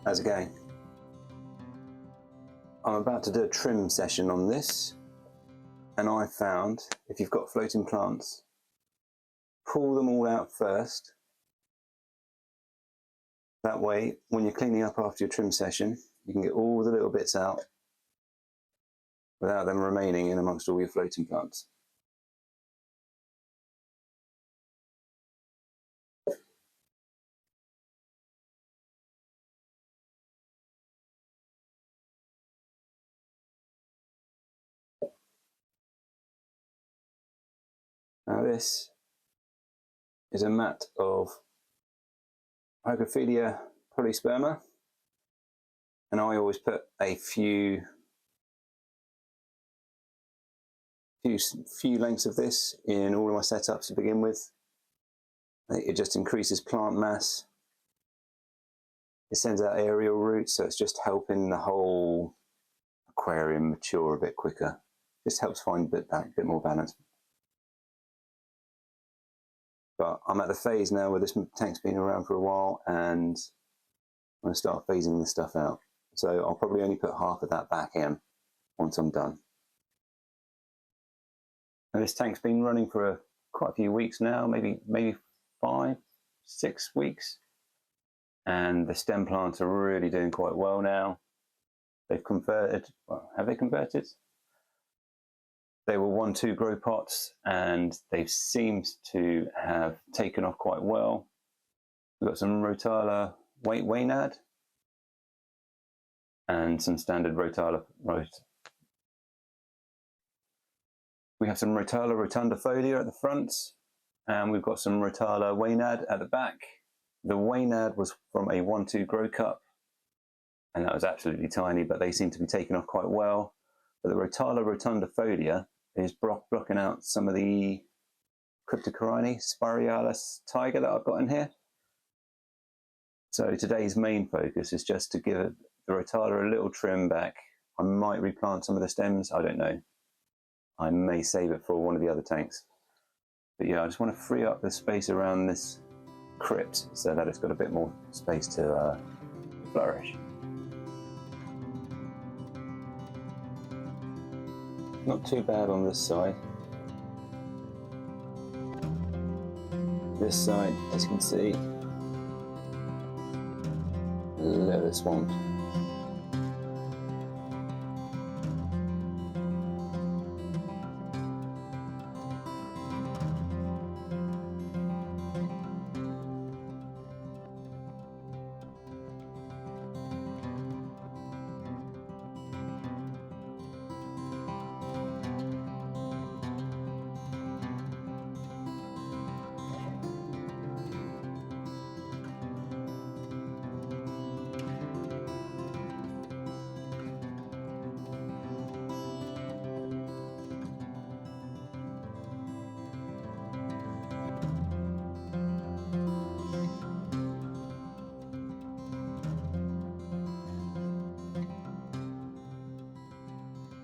How's it going? I'm about to do a trim session on this, and I found if you've got floating plants, pull them all out first. That way, when you're cleaning up after your trim session, you can get all the little bits out without them remaining in amongst all your floating plants. Now this is a mat of Hygrophila polysperma, and I always put a few lengths of this in all of my setups to begin with. It just increases plant mass. It sends out aerial roots, so it's just helping the whole aquarium mature a bit quicker. Just helps find a bit more balance. But I'm at the phase now where this tank's been around for a while, and I'm going to start phasing this stuff out. So I'll probably only put half of that back in once I'm done. And this tank's been running for quite a few weeks now, maybe 5-6 weeks. And the stem plants are really doing quite well now. They've converted, well, have they converted? They were 1-2 grow pots, and they seemed to have taken off quite well. We've got some Rotala Waynad and some standard Rotala. We have some Rotala rotundifolia at the front, and we've got some Rotala Waynad at the back. The Waynad was from a 1-2 grow cup, and that was absolutely tiny, but they seem to be taking off quite well. But the Rotala rotundifolia is blocking out some of the Cryptocorini spiralis tiger that I've got in here. So today's main focus is just to give the Rotala a little trim back. I might replant some of the stems, I don't know. I may save it for one of the other tanks. But yeah, I just want to free up the space around this crypt so that it's got a bit more space to flourish. Not too bad on this side. This side, as you can see, a little bit swamped.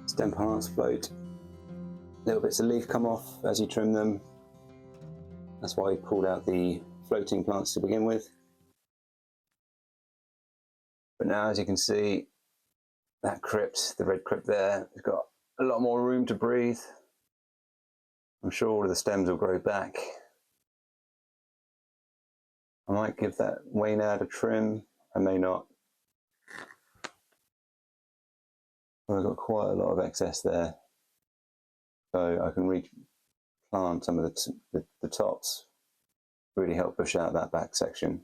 Stem plants float. Little bits of leaf come off as you trim them. That's why we pulled out the floating plants to begin with. But now, as you can see, that crypt, the red crypt there, has got a lot more room to breathe. I'm sure all of the stems will grow back. I might give that Waynad a trim, I may not. But I've got quite a lot of excess there, so I can replant some of the tops, really help push out that back section.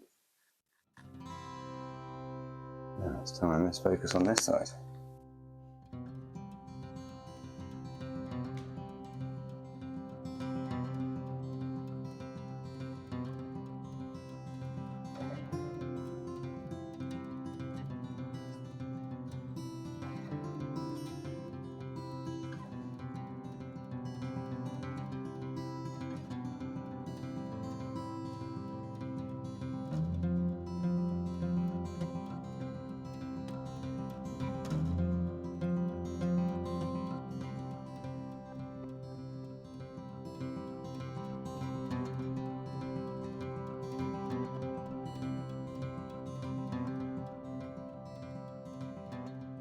Now it's time, let's focus on this side.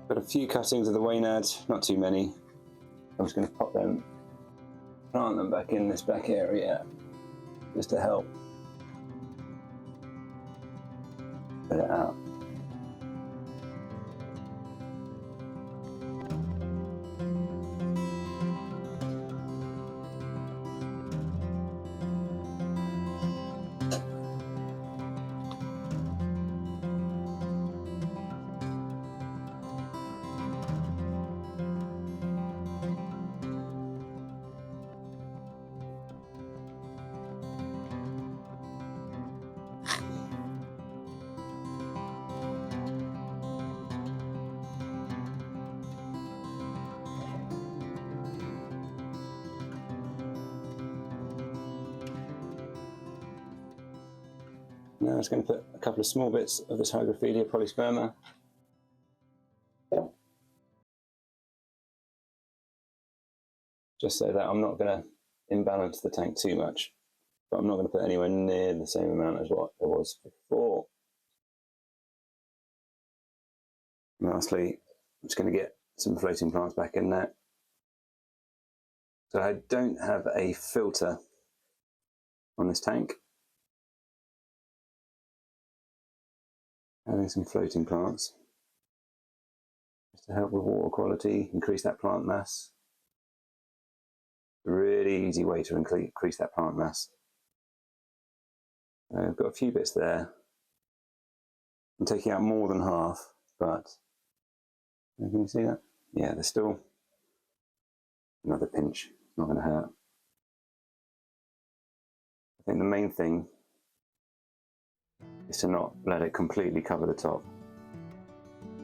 Got a few cuttings of the Waynad, not too many. I'm just going to plant them back in this back area, just to help put it out. Now I'm just going to put a couple of small bits of this Hygrophila polysperma. Just so that I'm not going to imbalance the tank too much, but I'm not going to put anywhere near the same amount as what there was before. And lastly, I'm just going to get some floating plants back in there. So I don't have a filter on this tank. Having some floating plants just to help with water quality, increase that plant mass. A really easy way to increase that plant mass. I've got a few bits there. I'm taking out more than half, but can you see that? Yeah, there's still another pinch. It's not going to hurt. I think the main thing is to not let it completely cover the top.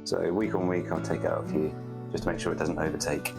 So week on week I'll take out a few, just to make sure it doesn't overtake.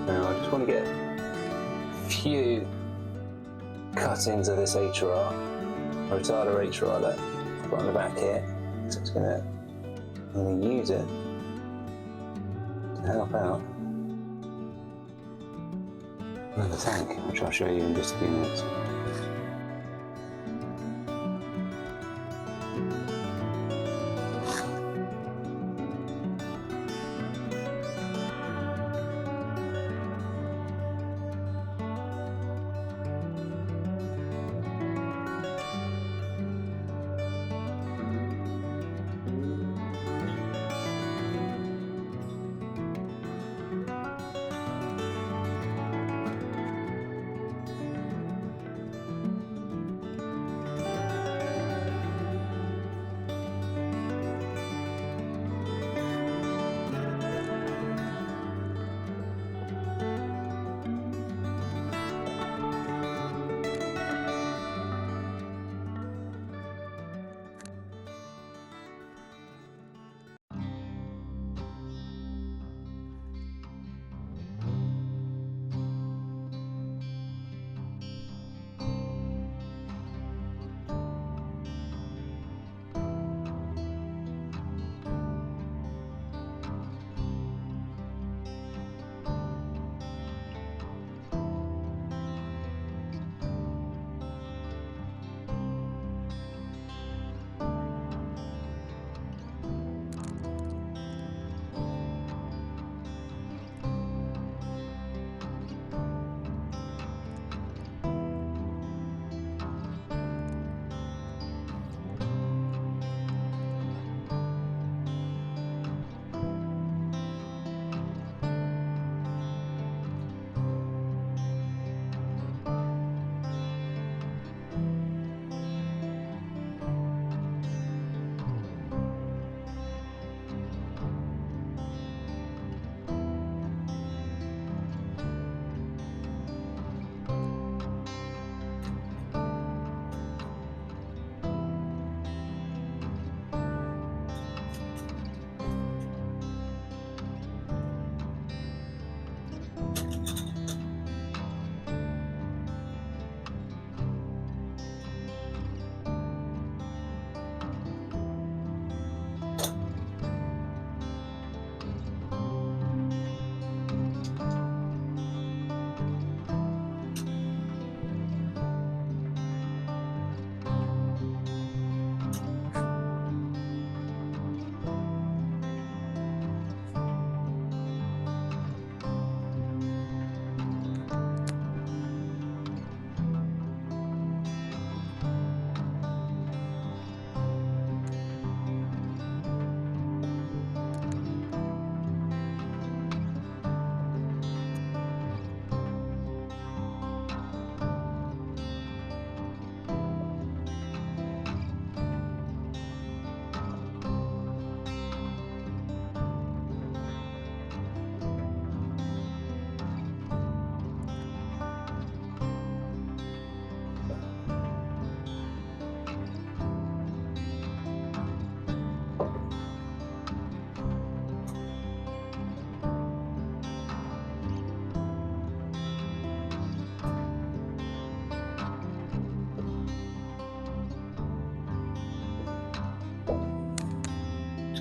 Now I just want to get a few cuttings of this Rotala that I've got on the back here. So I'm just going to use it to help out the tank, which I'll show you in just a few minutes.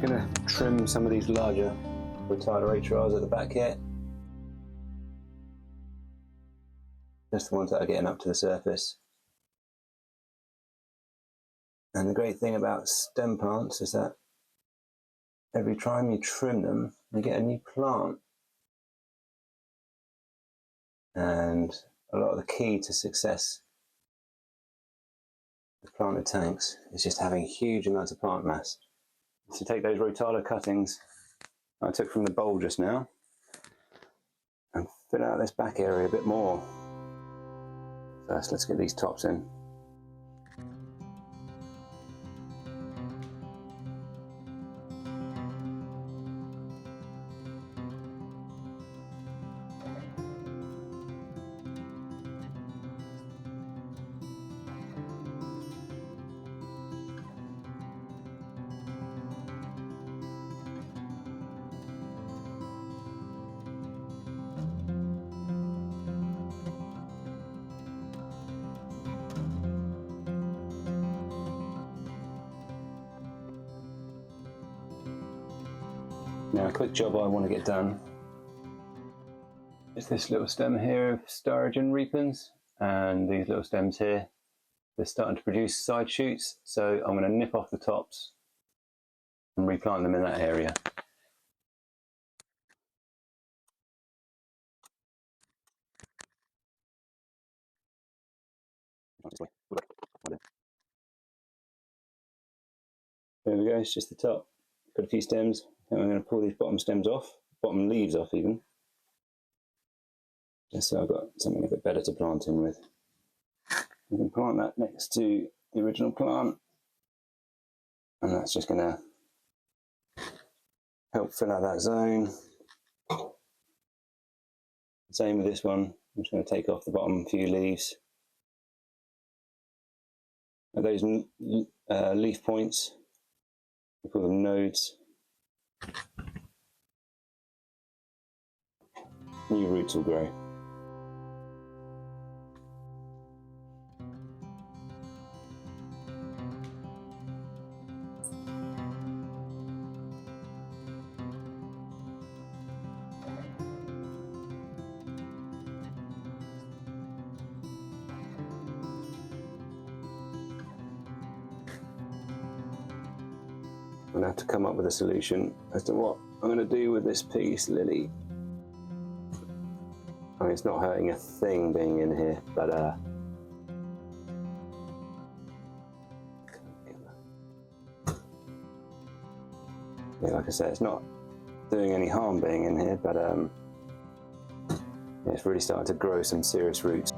just going to trim some of these larger Rotala atrials at the back here. Just the ones that are getting up to the surface. And the great thing about stem plants is that every time you trim them, you get a new plant. And a lot of the key to success with planted tanks is just having huge amounts of plant mass. So take those Rotala cuttings I took from the bowl just now and fill out this back area a bit more. First, let's get these tops in. Now a quick job I want to get done is this little stem here of Sturgeon repens, and these little stems here, they're starting to produce side shoots, so I'm going to nip off the tops and replant them in that area. There we go, it's just the top. Got a few stems, and I'm going to pull these bottom stems off, bottom leaves off even, just so I've got something a bit better to plant in with. We can plant that next to the original plant, and that's just going to help fill out that zone. Same with this one. I'm just going to take off the bottom few leaves. Now those leaf points, we call them nodes. New roots will grow. I'm going to have to come up with a solution as to what I'm going to do with this peace lily. I mean, it's not hurting a thing being in here, but yeah, like I said, it's not doing any harm being in here, but it's really starting to grow some serious roots.